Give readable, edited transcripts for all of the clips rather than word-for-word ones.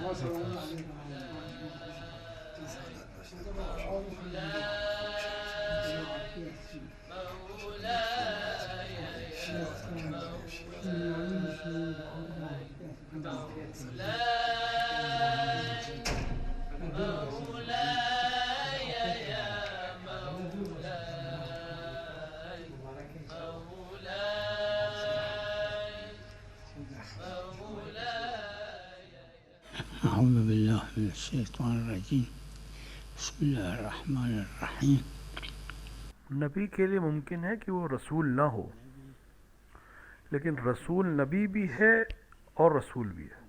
أعوذ بالله من الشیطان الرجیم بسم اللہ الرحمن الرحیم. نبی کے لیے ممکن ہے کہ وہ رسول نہ ہو، لیکن رسول نبی بھی ہے اور رسول بھی ہے.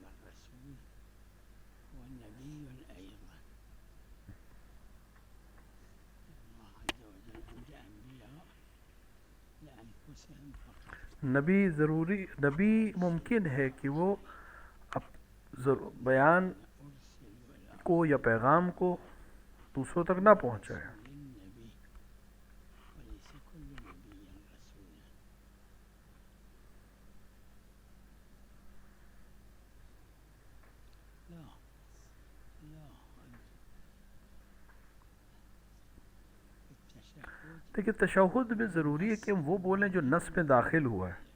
نبی ممکن ہے کہ وہ بیان کو یا پیغام کو دوسروں تک نہ پہنچائے. دیکھیے تشہد میں ضروری ہے کہ ہم وہ بولیں جو نص میں داخل ہوا ہے.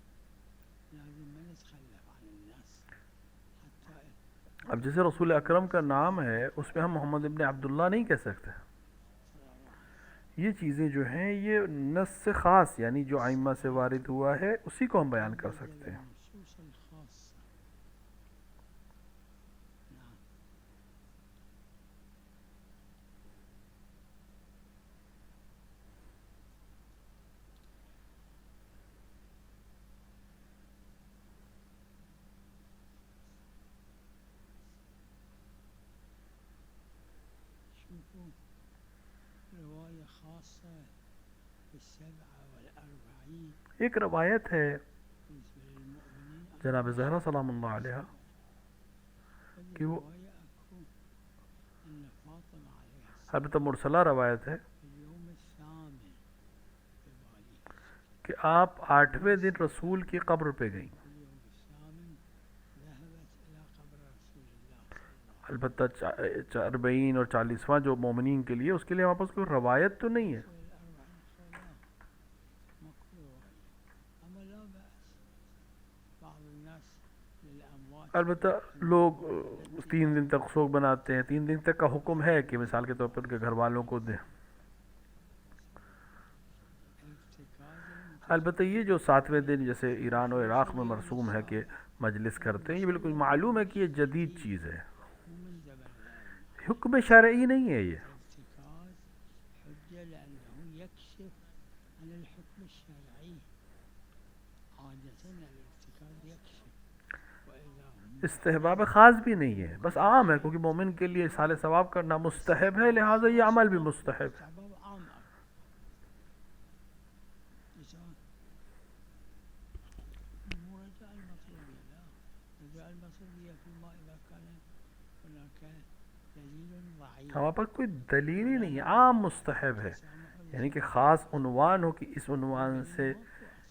اب جیسے رسول اکرم کا نام ہے اس میں ہم محمد ابن عبداللہ نہیں کہہ سکتے. یہ چیزیں جو ہیں یہ نص سے خاص یعنی جو ائمہ سے وارد ہوا ہے اسی کو ہم بیان کر سکتے ہیں. ایک روایت ہے جناب زہرا سلام اللہ علیہ کہ وہ البتہ مرسلہ روایت ہے کہ آپ 8ویں دن رسول کی قبر پہ گئیں. البتہ 40 اور 40واں جو مومنین کے لیے اس کے لیے ہمارے پاس کوئی روایت تو نہیں ہے. البتہ لوگ 3 دن تک سوگ بناتے ہیں. 3 دن تک کا حکم ہے کہ مثال کے طور پر ان کے گھر والوں کو دیں. البتہ یہ جو 7ویں دن جیسے ایران اور عراق میں مرسوم ہے کہ مجلس کرتے ہیں یہ بالکل معلوم ہے کہ یہ جدید چیز ہے، حکم شرعی نہیں ہے. یہ استحباب خاص بھی نہیں ہے، بس عام ہے کیونکہ مومن کے لیے اصحال ثواب کرنا مستحب ہے، لہٰذا یہ عمل بھی مستحب ہے. ہمارے پاس کوئی دلیل ہی نہیں ہے، عام مستحب ہے یعنی کہ خاص عنوان ہو کہ اس عنوان سے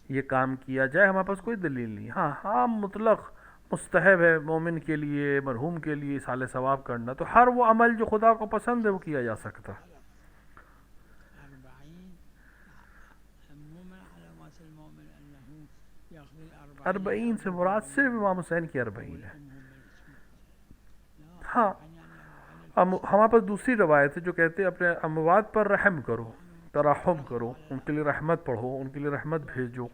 یہ کام کیا جائے، ہمارے پاس کوئی دلیل نہیں. ہاں عام مطلق مستحب ہے مومن کے لیے مرحوم کے لیے اصحال ثواب کرنا، تو ہر وہ عمل جو خدا کو پسند ہے وہ کیا جا سکتا. اربعین سے مراد صرف امام حسین کی 40 ہے. ہاں ہمارے پاس دوسری روایت ہے جو کہتے ہیں اپنے اموات پر رحم کرو، ترحم کرو، ان کے لیے رحمت پڑھو، ان کے لیے رحمت بھیجو.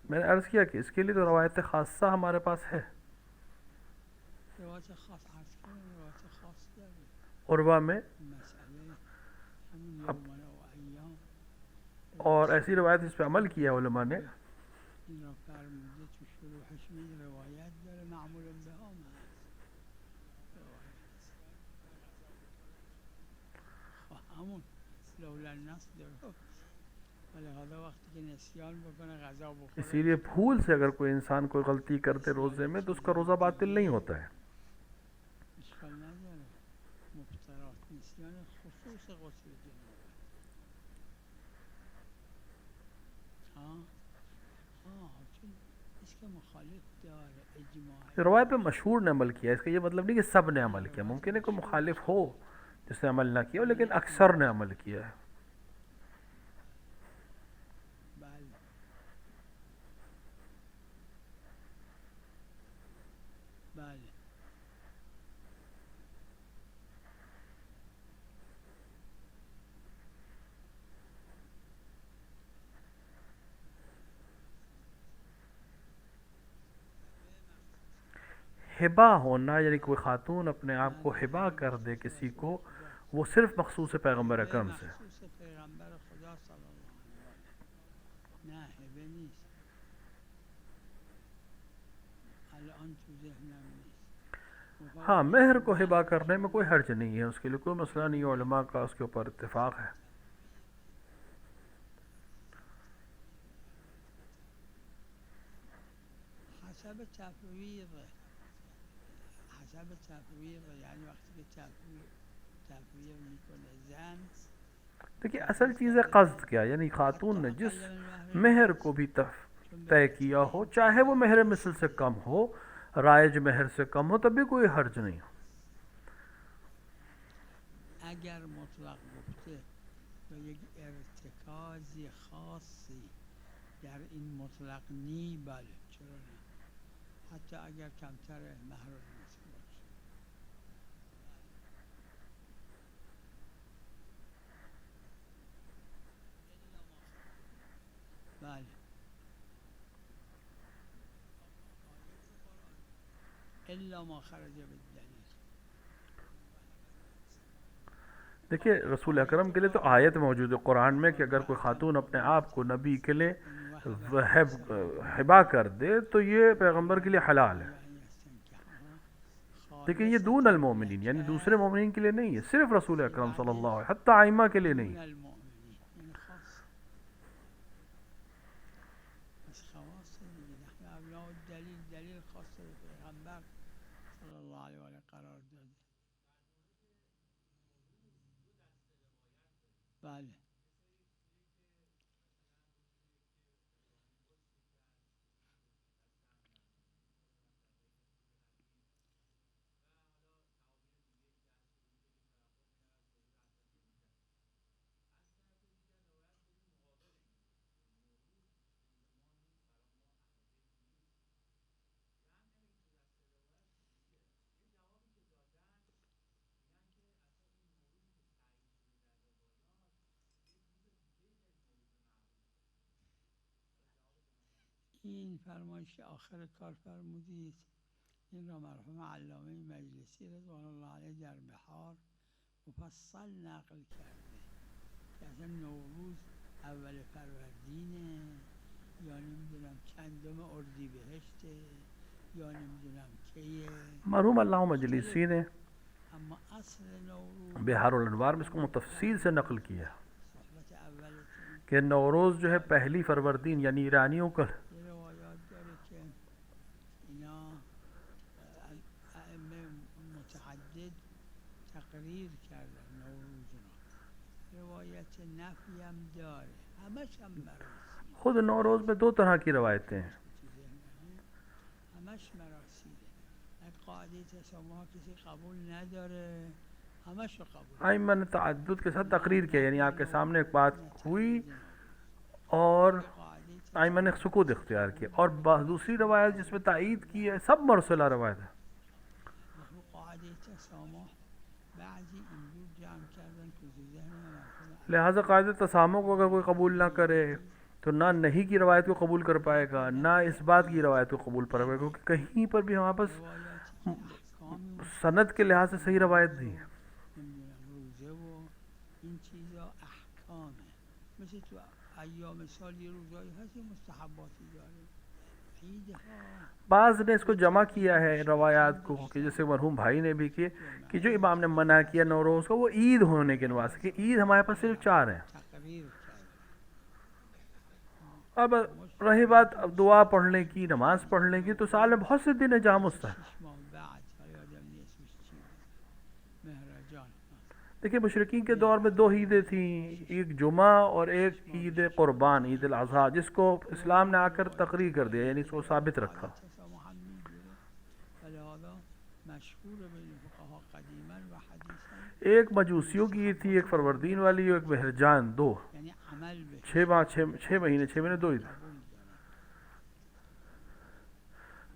میں نے عرض کیا کہ اس کے لیے تو روایت خاصہ ہمارے پاس ہے. عروہ میں اور ایسی روایت اس پہ عمل کیا علماء نے. لولا الناس درست ولہذا وقتی کہ نسیان بکنه غذا بخوره اسی لیے بھول سے اگر کوئی انسان کوئی غلطی کرتے روزے میں تو اس کا روزہ باطل نہیں ہوتا ہے. اشکال نداره مفطرات نسیان خصوص غسل جنابت. ہاں چون اس کا مخالف داره اجماع روایت پہ مشہور نے عمل کیا. اس کا یہ مطلب نہیں کہ سب نے عمل کیا، ممکن ہے کوئی مخالف ہو جس نے عمل نہ کیا ہو، لیکن اکثر نے عمل کیا ہے. بله بله ہبا ہونا یعنی کوئی خاتون اپنے آپ کو ہبا کر دے کسی کو، وہ صرف مخصوص ہے پیغمبر اکرم سے. مخصوص پیغمبر خدا صلی اللہ علیہ وسلم نه هبه نیست الان تو ذهنم نیست. ہاں مہر کو ہبا کرنے میں کوئی حرج نہیں ہے، اس کے لیے کوئی مسئلہ نہیں ہے، علماء کا اس کے اوپر اتفاق ہے. حسب تفویض یعنی وقتی که تفویض میکنه زن. دیکھیے اصل چیز ہے قصد کیا، یعنی خاتون نے جس مہر کو بھی طے کیا ہو، چاہے وہ مہر مثل سے کم ہو، رائج مہر سے کم ہو، تب بھی کوئی حرج نہیں ہو. اگر مطلق گفته و یک ارتکاز خاصی در این مطلق نی بله چرا نه حتی اگر کمتر مهر مثل باشه. بله الا ما خرج بالدلیل. دیکھیے رسول اکرم کے لیے تو آیت موجود ہے قرآن میں کہ اگر کوئی خاتون اپنے آپ کو نبی کے لیے ہبا کر دے تو یہ پیغمبر کے لیے حلال ہے. دیکھیے یہ دون المومنین یعنی دوسرے مومنین کے لیے نہیں ہے، صرف رسول اکرم صلی اللہ علیہ وسلم، حتی ائمہ کے لیے نہیں. دلیل خاص پیغمبر صلی اللہ علیہ وسلم قرار داده. بله این فرمایش که آخر کار فرمودید این را مرحوم علامه مجلسی رضوان الله علیه در بحار مفصل نقل کرده که اصلا نوروز اول فروردینه یا نمیدونم چندم اردیبهشته یا نمیدونم کیه. مرحوم علامہ مجلسی نے اما اصل نوروز بحار الانوار میں اس کو تفصیل سے نقل کیا صحبت اول کہ نوروز جو ہے پہلی فروردین یعنی ایرانیوں کا یہ روایات داره که اینا ائمه متعدد تقریر کردن نوروز را. روایت نفی هم داره همش هم مراسی خود نوروز میں دو طرح کی روایتیں ہیں. همش مراسیله. قاعده تسامح کسی قبول نداره همش رو قبول. ائمہ نے تعدد کے ساتھ تقریر کیا، یعنی آپ کے سامنے ایک بات ہوئی اور ائمہ نے سکوت اختیار کیا، اور دوسری روایت جس میں تائید کی ہے سب مرسلہ روایت ہے. قاعده تسامح بعضی اینجور جمع کردن که ذهن مرحوم لہٰذا قاعدہ تسامح کو اگر کوئی قبول نہ کرے تو نہ نہیں کی روایت کو قبول کر پائے گا، نہ اس بات کی روایت کو قبول کر پائے گا، کیونکہ کہیں پر بھی ہمارے پاس سند کے لحاظ سے صحیح روایت نہیں ہے. روزه و این چیزا احکامه مثل تو ایام سال یه روزایی هست یه مستحباتی داره بعض نے اس کو جمع کیا ہے روایات کو، کہ جیسے مرحوم بھائی نے بھی کہ جو امام نے منع کیا نوروز کو وہ عید ہونے کے نواز کہ عید ہمارے پاس صرف 4 ہیں. اب رہی بات اب دعا پڑھنے کی، نماز پڑھنے کی، تو سال میں بہت سے دن ہیں جہاں مستحب. دیکھیں مشرقین کے دور میں 2 عیدیں تھیں، ایک جمعہ اور ایک عید قربان، عید الاضحیٰ، جس کو اسلام نے آ کر تقریر کر دیا، یعنی اس کو ثابت رکھا. ایک مجوسیوں کی عید تھی، ایک فروردین والی اور ایک مہرجان، 2 6 مہینے 2 عید.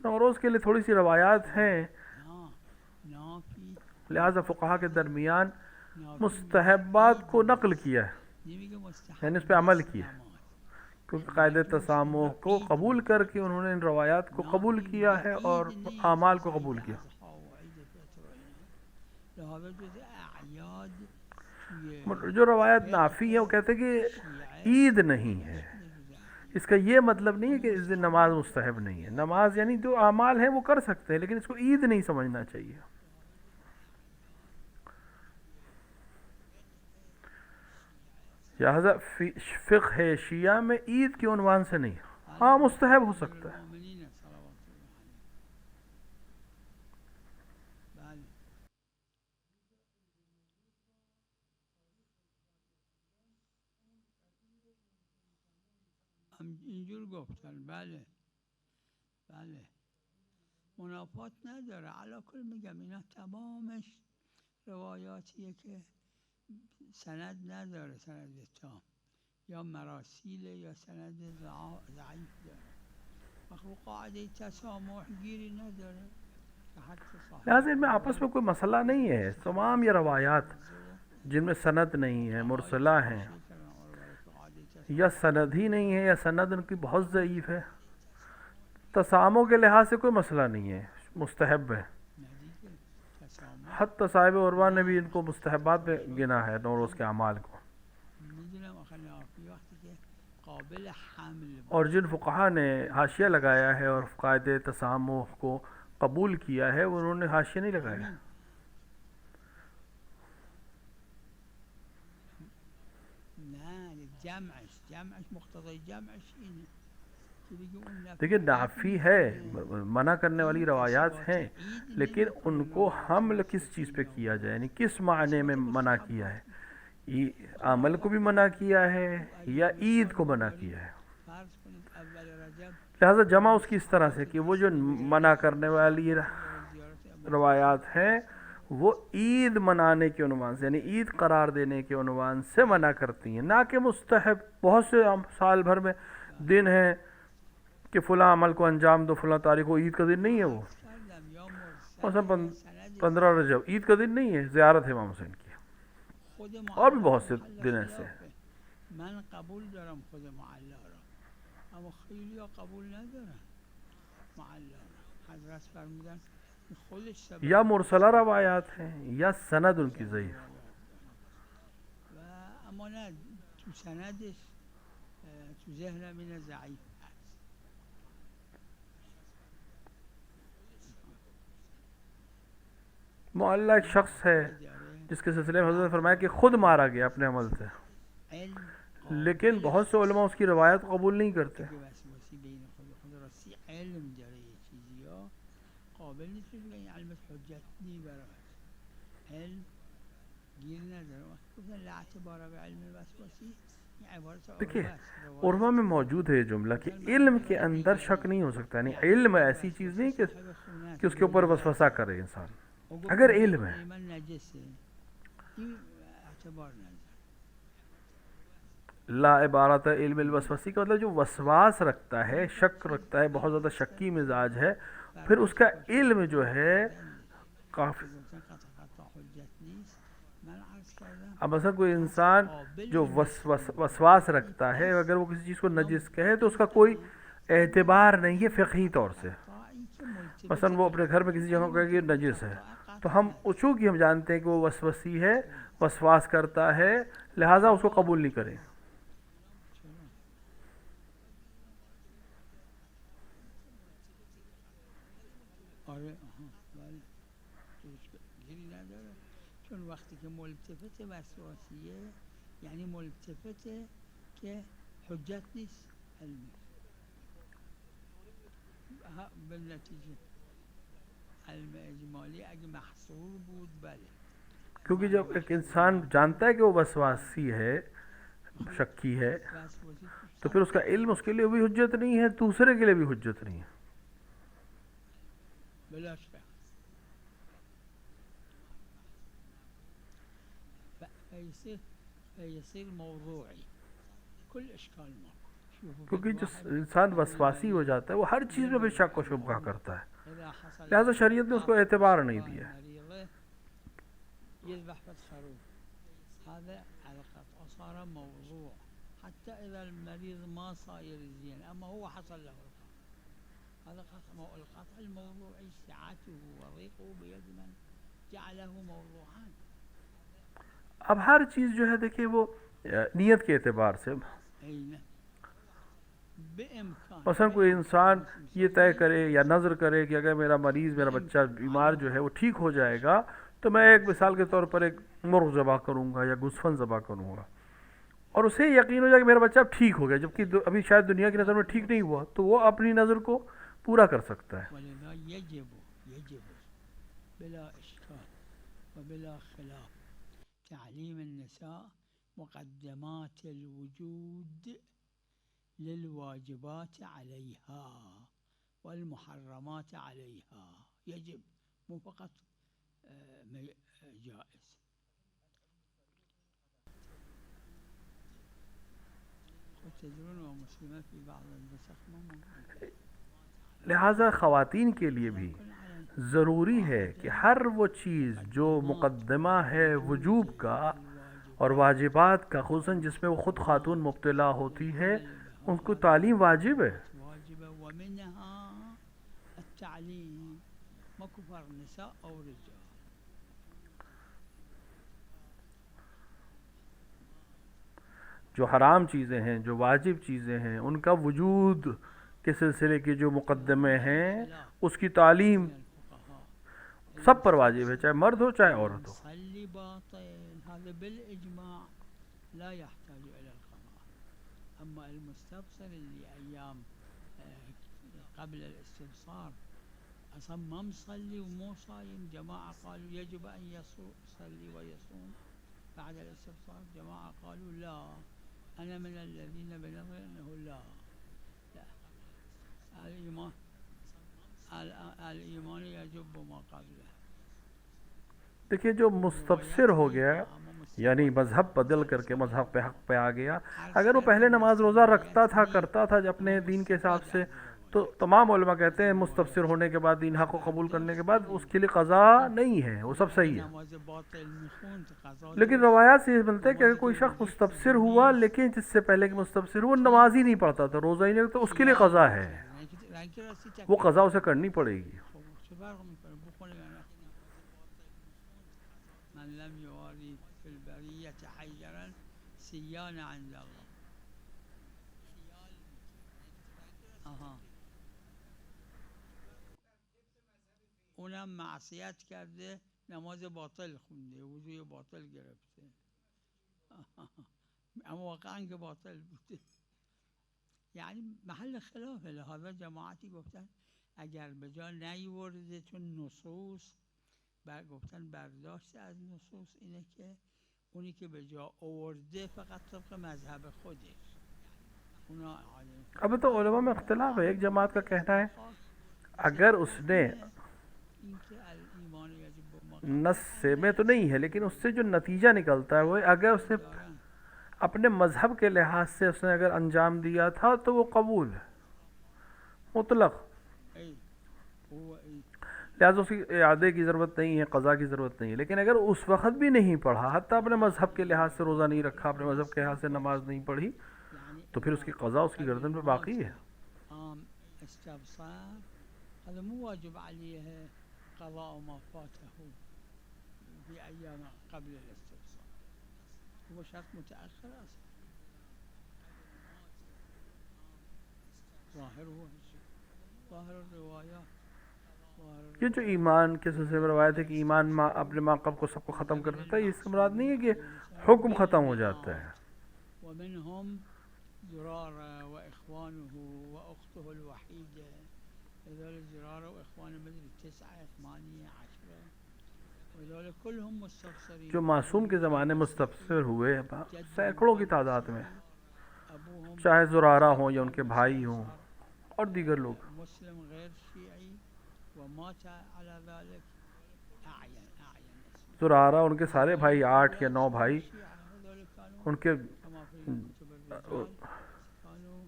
نوروز کے لیے تھوڑی سی روایات ہیں، لہذا فقہا کے درمیان مستحبات کو نقل کیا ہے، یعنی اس پہ عمل کیا، کیونکہ قاعدہ تسامح کو قبول کر کے انہوں نے ان روایات کو قبول کیا ہے اور اعمال کو قبول کیا. جو روایت نافی ہے وہ کہتے ہیں کہ عید نہیں ہے، اس کا یہ مطلب نہیں ہے کہ اس دن نماز مستحب نہیں ہے. نماز یعنی جو اعمال ہیں وہ کر سکتے ہیں، لیکن اس کو عید نہیں سمجھنا چاہیے. لہذا فقہ شیعہ میں عید کے عنوان سے نہیں، ہاں مستحب ہو سکتا ہے. اینجور گفتن بله منافات نداره. علی کل میگم اینا تمامش روایاتیه که سند نداره، سند تام، یا مراسیل یا سند ضعیف داره. مخلوق قاعده تسامح گیری نداره. لہٰذا ان میں آپس میں کوئی مسئلہ نہیں ہے. تمام یہ روایات جن میں سند نہیں ہے، مرسلہ ہیں، یا سند ہی نہیں ہے یا سند ان کی بہت ضعیف ہے، تسامح کے لحاظ سے کوئی مسئلہ نہیں ہے، مستحب ہے. حتی صاحب عروہ نے بھی ان کو مستحبات میں گنا ہے، نوروز کے اعمال کو. اور جن فقہا نے حاشیہ لگایا ہے اور قاعدہ تسامح کو قبول کیا ہے، انہوں نے حاشیہ نہیں لگایا. دیکھیں نافی ہے، منع کرنے والی روایات ہیں، لیکن ان کو حمل کس چیز پہ کیا جائے، یعنی کس معنی میں منع کیا ہے. عمل کو بھی منع کیا ہے یا عید کو منع کیا ہے. لہذا جمع اس کی اس طرح سے کہ وہ جو منع کرنے والی روایات ہیں وہ عید منانے کے عنوان سے، یعنی عید قرار دینے کے عنوان سے منع کرتی ہیں، نہ کہ مستحب. بہت سے سال بھر میں دن ہیں کہ فلاں عمل کو انجام دو فلاں تاریخ کو، عید کا دن نہیں ہے. وہ مثلا 15 رجب عید کا دن نہیں ہے، زیارت ہے امام حسین کی. اور بھی بہت سے دن ایسے ہیں. من قبول دارم خود معلا را، اما خیلی ها قبول ندارن معلا را. حضرت فرمودن یا مرسلہ روایات ہیں یا سند ان کی ضعیف. اما نه تو سندش تو ذهنم این ضعیف هست. معلّہ ایک شخص ہے جس کے سلسلے میں حضرت نے فرمایا کہ خود مارا گیا اپنے عمل سے، لیکن بہت سے علماء اس کی روایت قبول نہیں کرتے. قابل نیست که این علمت حجت نی برای علم گیر نداره. گفتن لا اعتبار به علم الوسواسی، این عبارت دیکھیے عرفہ میں موجود ہے یہ جملہ کہ علم کے اندر شک نہیں ہو سکتا، یعنی علم ایسی چیز نہیں کہ اس کے اوپر وسوسہ کرے انسان. اگر علم ہے لا عبارت علم الوسوسی کا مطلب جو وسواس رکھتا ہے، شک رکھتا ہے، بہت زیادہ شکی مزاج ہے، پھر اس کا علم جو ہے کافی. اب مثلا کوئی انسان جو وسواس رکھتا ہے، اگر وہ کسی چیز کو نجس کہے تو اس کا کوئی اعتبار نہیں ہے فقہی طور سے. مثلا وہ اپنے گھر میں کسی جگہ کو کہے کہ یہ نجس ہے، تو ہم چونکہ ہم جانتے ہیں کہ وہ وسوسی ہے، وسواس کرتا ہے، لہٰذا اس کو قبول نہیں کریں. که ملتفت وسواسیه یعنی ملتفته که حجت نیست علمی بالنتیجه علم اجمالی اگه محصور بود بله کیونکہ جب ایک انسان جانتا ہے کہ وہ وسواسی ہے شکی ہے وسواسی تو پھر اس کا علم اس کے لیے بھی حجت نہیں ہے دوسرے کے لیے بھی حجت نہیں ہے بلا شک فيصير موضوعي كل اشكال موضوع کیونکہ جو انسان وسواسی ہو جاتا ہے وہ ہر چیز میں بھی شک و شبہ کرتا ہے لہذا شریعت نے اس کو اعتبار نہیں دیا يذبح خروف هذا على قطع صار موضوع حتى إذا المريض ما صاير زين أما هو حصل له القطع هذا القطع الموضوعي سعته وضيقه بيد من جعله موضوعا اب ہر چیز جو ہے دیکھیے وہ نیت کے اعتبار سے مثلا کوئی انسان یہ طے کرے یا نظر کرے کہ اگر میرا مریض میرا بچہ بیمار جو ہے وہ ٹھیک ہو جائے گا تو میں ایک مثال کے طور پر ایک مرغ ذبح کروں گا یا گوسفند ذبح کروں گا اور اسے یقین ہو جائے کہ میرا بچہ اب ٹھیک ہو گیا جبکہ ابھی شاید دنیا کی نظر میں ٹھیک نہیں ہوا تو وہ اپنی نظر کو پورا کر سکتا ہے يجب بلا إشكال وبلا خلاف تعليم النساء مقدمات الوجود للواجبات عليها والمحرمات عليها يجب مو فقط جائز وتدرون ومسلمات في بعض النسخ لہٰذا خواتین کے لیے بھی ضروری ہے کہ ہر وہ چیز جو مقدمہ ہے وجوب کا اور واجبات کا خصوصاً جس میں وہ خود خاتون مبتلا ہوتی ہے ان کو تعلیم واجب ہے ومنها التعليم مكفر نساء أو رجال جو حرام چیزیں ہیں جو واجب چیزیں ہیں ان کا وجود کے سلسلے کے جو مقدمے ہیں اس کی تعلیم سب پر واجب ہے چاہے مرد ہو چاہے عورت ہو صلي باطل هذا بالإجماع لا يحتاج إلى القضاء أما المستبصر اللي أيام قبل الاستبصار أصلا ما مصلي ومو صايم جماعة قالوا يجب أن يصلي ويصوم بعد الاستبصار جماعة قالوا لا أنا من الذين بنظر أنه لا الإيمان يجب ما قبله دیکھیے جو مستبصر ہو گیا یعنی مذہب بدل کر کے مذہب پہ حق پہ آ گیا اگر وہ پہلے نماز روزہ رکھتا تھا کرتا تھا اپنے دین کے حساب سے تو تمام علماء کہتے ہیں مستبصر ہونے کے بعد دین حق کو قبول کرنے کے بعد اس کے لیے قضا نہیں ہے وہ سب صحیح ہے لیکن روایات سے یہ بنتا ہے کہ اگر کوئی شخص مستبصر ہوا لیکن جس سے پہلے کہ مستبصر ہوا نماز ہی نہیں پڑھتا تھا روزہ ہی نہیں رکھتا اس کے لیے قضا ہے وہ قضا اسے کرنی پڑے گی من لم يواري في البرية حجرا سيان عند الله اونم معصیت کرده نماز باطل خونده وضوی باطل گرفته اما واقعا که باطل بوده یعنی محل خلافه لحاظا جماعتی گفتن اگر به جا نیورده تو نصوص گفتن برداشت از نصوص اینه که اونی که به جا آورده فقط طبق مذهب خودش اب تو علماء میں اختلاف ہے ایک جماعت کا کہنا ہے اگر اس نے نص سے میں تو نہیں ہے لیکن اس سے جو نتیجہ نکلتا ہے وہ اگر اس نے اپنے مذہب کے لحاظ سے اس نے اگر انجام دیا تھا تو وہ قبول ہے مطلق لہٰذا اس کی اعادے کی ضرورت نہیں ہے قضا کی ضرورت نہیں ہے لیکن اگر اس وقت بھی نہیں پڑھا حتیٰ اپنے مذہب کے لحاظ سے روزہ نہیں رکھا اپنے مذہب کے لحاظ سے نماز نہیں پڑھی تو پھر اس کی قضا اس کی گردن پہ باقی ہے هذا مو واجب عليه قضاء ما فاته في أيام قبل الاستبصار هو شرط متأخر أصلا ظاهر الروايات یہ جو ایمان کے سلسلے میں روایت ہے کہ ایمان ماں اپنے ماں باپ کو سب کو ختم کر دیتا ہے، یہ اس سے مراد نہیں ہے کہ حکم ختم ہو جاتا ہے. ومنهم زرارة وإخوانه وأخته الوحيدة، هذول زرارة وإخوانه مدري 9 8 10، وهذول كلهم مستبصرين. جو معصوم کے زمانے مستبصر ہوئے سینکڑوں کی تعداد میں، أبوهم چاہے زرارہ ہوں یا ان کے بھائی ہوں اور دیگر لوگ. مسلم غير شيعي ومات على ذلك، أعين اسمه زرارہ ان کے سارے بھائی 8 یا 9 بھائی، شيعة، هذول كانوا ان کے كما في كتب الرجال كانوا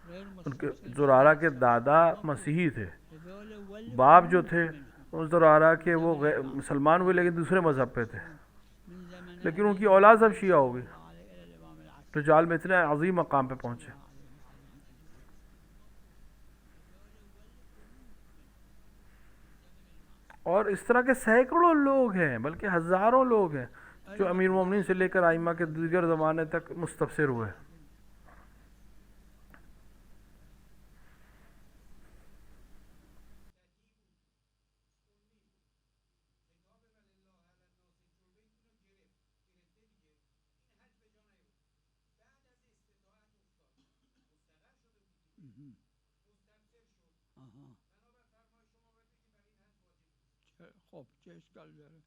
غير ان کے مستبصرين. زرارہ کے دادا مسیحی تھے، هذول ولوا باپ جو تھے منهم اس زرارہ کے وہ مسلمان ہوئے لیکن دوسرے مذہب پہ تھے، من زمن لیکن ان کی اولاد سب شیعہ ہو گئی، إلى الإمام العسكري. رجال میں اتنے عظیم مقام پہ پہنچے. اور اس طرح کے سینکڑوں لوگ ہیں، بلکہ ہزاروں لوگ ہیں جو امیر مومنین سے لے کر ائمہ کے دیگر زمانے تک مستبصر ہوئے. خب چه اشکال داره؟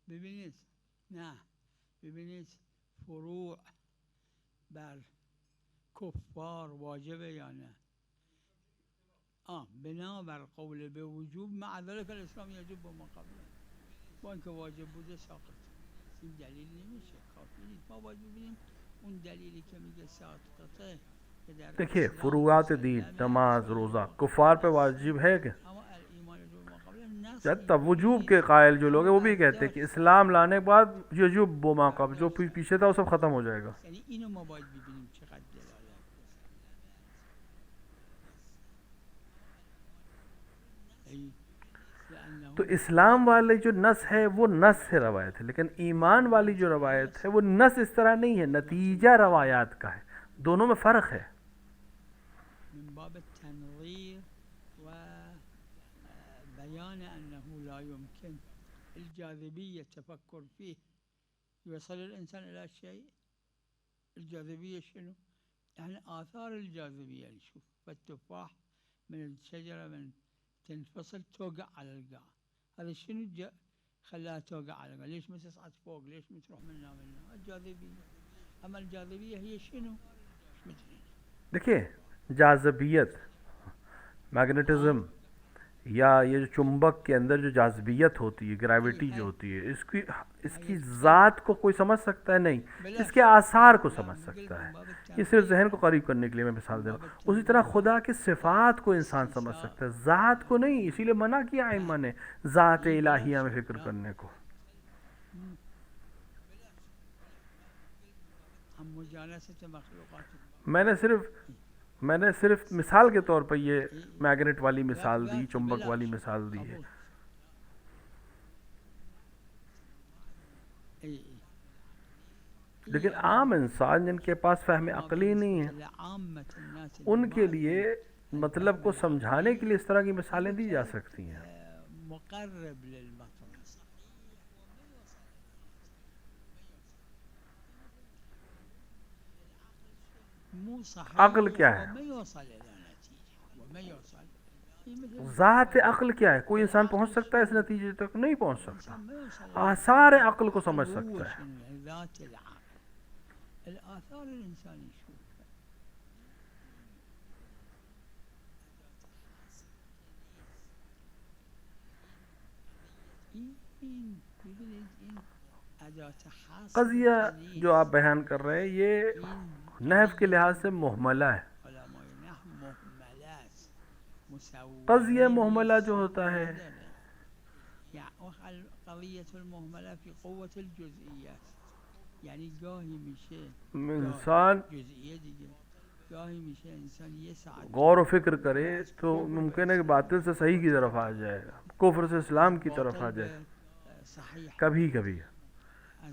ببینید، نه ببینید، فروع بر کفار واجبه یا نه؟ بنا بر قول به وجوب، مع ذلك الاسلام یجب ما قبله، با اینکه واجب بوده ساقط. این دلیل نمیشه، کافی نیست. ما باید ببینیم اون دلیلی که میگه ساقطه. دیکھیے فروعات دین، نماز، روزہ کفار پہ واجب ہے کہ تب وجوب کے قائل جو لوگ ہیں وہ بھی کہتے ہیں کہ اسلام لانے کے بعد یجب ما قبل، جو پیچھے تھا وہ سب ختم ہو جائے گا. یعنی اینو ما باید ببینیم چقدر دلالت. تو اسلام والے جو نص ہے وہ نص سے روایت ہے، لیکن ایمان والی جو روایت ہے وہ نص اس طرح نہیں ہے، نتیجہ روایات کا ہے. دونوں میں فرق ہے. من باب التنظير وبيان أنه لا يمكن الجاذبية التفكر فيه يوصل الإنسان إلى شيء. الجاذبية شنو؟ يعني آثار الجاذبية نشوف. فالتفاح من الشجرة من تنفصل توقع على القاع، هذا شنو خلاها توقع على القاع؟ ليش ما تصعد فوق؟ ليش ما تروح منها الجاذبية. أما الجاذبية هي شنو؟ دیکھیے جاذبیت، میگنیٹزم یا یہ جو چمبک کے اندر جو جاذبیت ہوتی ہے، گریوٹی جو ہوتی ہے، اس کی ذات کو کوئی سمجھ سکتا ہے نہیں، اس کے آثار کو سمجھ سکتا ہے. یہ صرف ذہن کو قریب کرنے کے لیے میں مثال دے رہا ہوں. اسی طرح خدا کی صفات کو انسان سمجھ سکتا ہے، ذات کو نہیں. اسی لیے منع کیا ائمہ نے ذات الہیہ میں فکر کرنے کو. میں نے صرف مثال کے طور پر یہ میگنیٹ والی مثال دی، چمبک والی مثال دی ہے. لیکن عام انسان جن کے پاس فہم عقلی نہیں ہے، ان کے لیے مطلب کو سمجھانے کے لیے اس طرح کی مثالیں دی جا سکتی ہیں. عقل کیا ہے؟ ذات عقل کیا ہے؟ کوئی انسان پہنچ سکتا ہے اس نتیجے تک؟ نہیں پہنچ سکتا. آثار عقل کو سمجھ سکتا ہے. قضیہ جو آپ بیان کر رہے ہیں یہ نحو کے لحاظ سے محملہ ہے. قضیہ محملہ جو ہوتا ہے، انسان غور و فکر کرے تو ممکن ہے کہ باطل سے صحیح کی طرف آ جائے گا، کفر سے اسلام کی طرف آ جائے. کبھی کبھی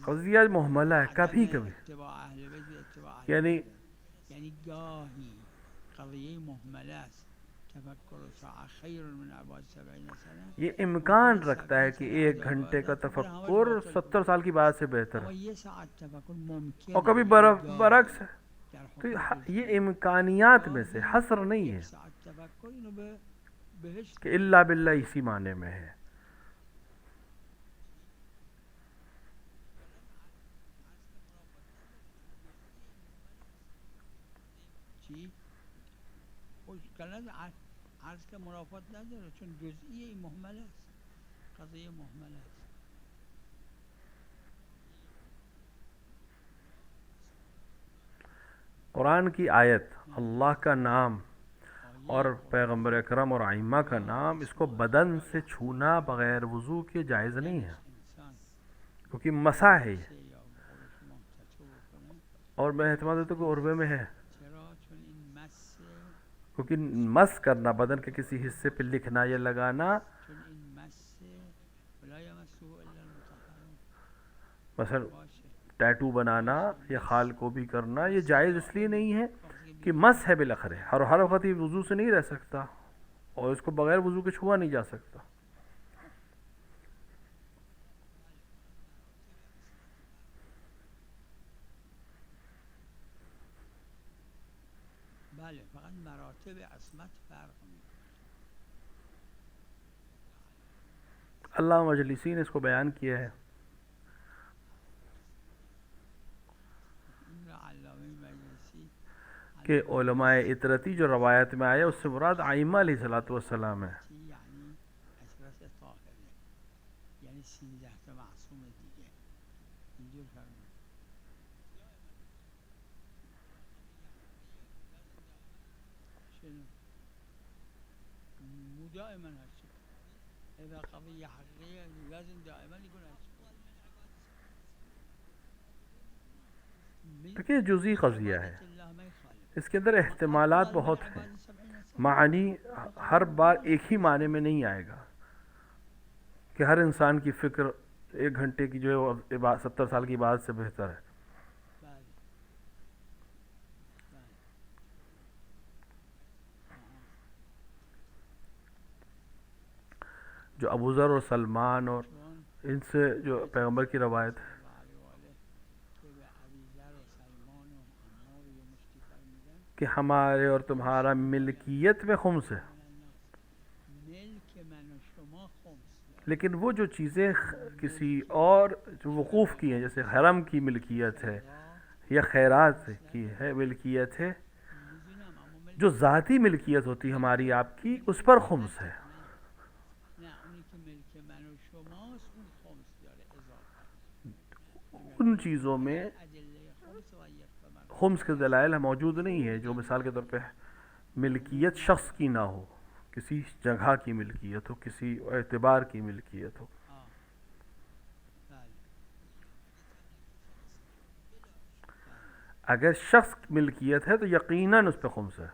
قضیہ محملہ ہے، کبھی کبھی یعنی گاهی قضیه محمله است تفکر ساعة خیر من عباد 70 سنة. یہ امکان رکھتا ہے کہ 1 گھنٹے کا تفکر 70 سال کی بات سے بہتر اما ہے، یه ساعت تفکر ممکن اور کبھی برعکس ہے. تو یہ امکانیات میں سے حصر نہیں ہے 1 ساعت تفکر اینو به بهشت کہ اللہ باللہ اسی معنی میں ہے. چی؟ خوش کلن عرض که مرافات نداره چون جزئیه محمل است، قضیه محمل است. قرآن کی آیت، اللہ کا نام اور پیغمبر اکرم اور ائمہ کا نام، اس کو بدن سے چھونا بغیر وضو کے جائز نہیں ہے، کیونکہ مسا ہے یہ، یا به قول شما تچو بکنه. اور میں اعتماد دیتا ہوں کہ عربے میں ہے، چرا؟ چون این مس، کیونکہ مس کرنا، بدن کے کسی حصے پہ لکھنا یا لگانا، چون این مس ولا یمسه الا المطهرون مثلا باشه. ٹیٹو بنانا یا خال کو بھی کرنا، یہ جائز اس لیے نہیں ہے کہ مس ہے بالآخر، ہر وقت یہ وضو سے نہیں رہ سکتا، اور اس کو بغیر وضو کے چھوا نہیں جا سکتا. بله فقط مراتب عصمت فرق میکنه. اللہ مجلسی نے اس کو بیان کیا ہے این را علامه مجلسی کہ علماء اطرتی جو روایت میں آیا اس سے مراد ائمہ علیہ الصلوۃ والسلام ہے. یعنی اشرف طاهره، یعنی 13 تا معصوم دیگه اینجور فرمود. شنو؟ مو دائما هرچی اذا قضیه حقیقیه لازم دائما يكون هرچی. دیکھیے جزئی قضیہ ہے، اللہ ما يخالف. اس کے اندر احتمالات بہت ہیں، معنی ہر بار ایک ہی معنی میں نہیں آئے گا کہ ہر انسان کی فکر 1 گھنٹے کی جو ہے وہ 70 سال کی بات سے بہتر ہے. بله بله جو ابو ذر اور سلمان اور چون ان سے جو پیغمبر کی روایت ہے بله بله که به ابیذر و سلمان و عمار یه مشتی فرمودن کہ ہمارے اور تمہارا ملکیت میں خمس ہے، ملک من و شما خمس داره. لیکن وہ جو چیزیں کسی اور جو وقوف کی ہیں، جیسے حرم کی ملکیت ہے یا خیرات کی ہے ملکیت ہے، میدونم اما ملک جو ذاتی ملکیت ہوتی ہے ہماری آپ کی، اس پر خمس ہے. نه اونی که ملک من و شماست اون خمس داره اضافه. ان چیزوں میں ادله خمس و یک من خمس کے دلائل موجود نہیں ہے، جو مثال کے طور پہ ملکیت شخص کی نہ ہو، کسی جگہ کی ملکیت ہو، کسی اعتبار کی ملکیت ہو. بله اگر شخص ملکیت ہے تو یقیناً اس پہ خمس ہے.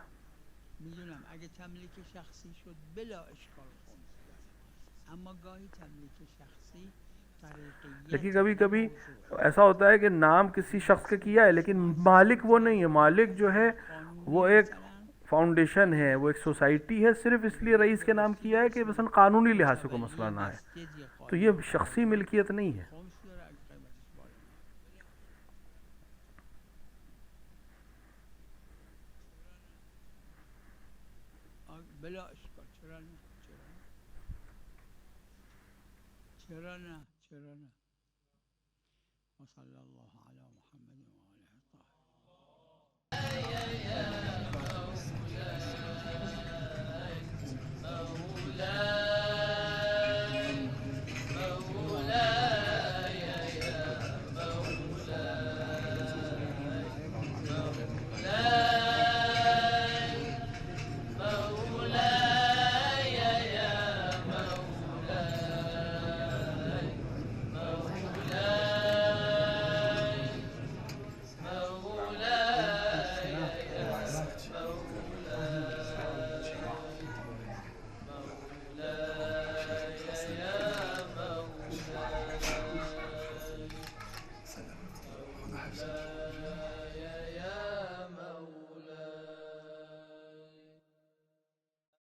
میدونم اگه تملیک شخصی شد بلا اشکال خمس داره، اما گاهی تملیک شخصی طریقیت لیکن کبھی کبھی ایسا ہوتا ہے کہ نام کسی شخص کا کیا ہے لیکن مالک وہ نہیں ہے، مالک جو ہے وہ ایک فاؤنڈیشن ہے، وہ ایک سوسائٹی ہے، صرف اس لیے رئیس کے نام کیا ہے کہ مثلا قانونی لحاظ سے کوئی مسئلہ نہ ہے، تو یہ شخصی ملکیت نہیں ہے. خمس داره اگه قیمتش بالا بلا اشکال. چرا نه؟ چرا نه؟ چرا نه؟ و صلی الله علی محمد و آله الطاهرین.